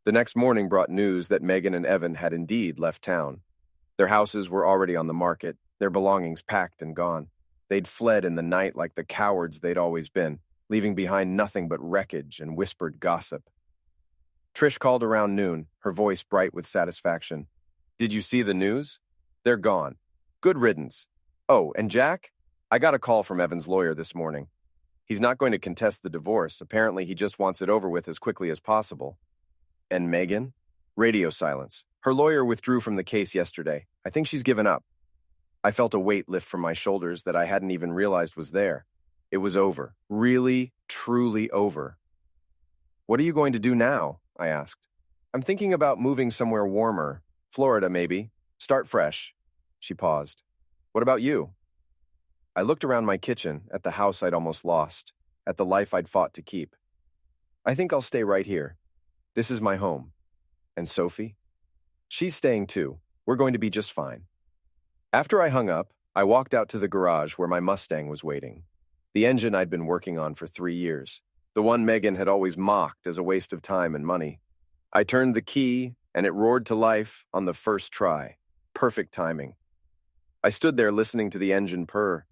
The next morning brought news that Megan and Evan had indeed left town. Their houses were already on the market, their belongings packed and gone. They'd fled in the night like the cowards they'd always been, leaving behind nothing but wreckage and whispered gossip. Trish called around noon, her voice bright with satisfaction. Did you see the news? They're gone. Good riddance. Oh, and Jack? I got a call from Evan's lawyer this morning. He's not going to contest the divorce. Apparently, he just wants it over with as quickly as possible. And Megan? Radio silence. Her lawyer withdrew from the case yesterday. I think she's given up. I felt a weight lift from my shoulders that I hadn't even realized was there. It was over. Really, truly over. What are you going to do now? I asked. I'm thinking about moving somewhere warmer. Florida, maybe. Start fresh. She paused. What about you? I looked around my kitchen, at the house I'd almost lost, at the life I'd fought to keep. I think I'll stay right here. This is my home. And Sophie? She's staying too. We're going to be just fine. After I hung up, I walked out to the garage where my Mustang was waiting. The engine I'd been working on for 3 years. The one Megan had always mocked as a waste of time and money. I turned the key, and it roared to life on the first try. Perfect timing. I stood there listening to the engine purr,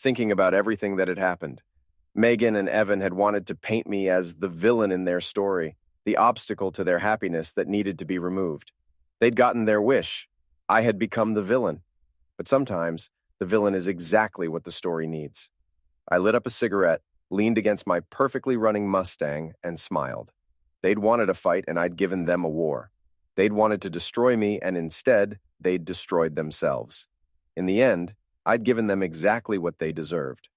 thinking about everything that had happened. Megan and Evan had wanted to paint me as the villain in their story, the obstacle to their happiness that needed to be removed. They'd gotten their wish. I had become the villain. But sometimes, the villain is exactly what the story needs. I lit up a cigarette, leaned against my perfectly running Mustang, and smiled. They'd wanted a fight, and I'd given them a war. They'd wanted to destroy me, and instead, they'd destroyed themselves. In the end, I'd given them exactly what they deserved.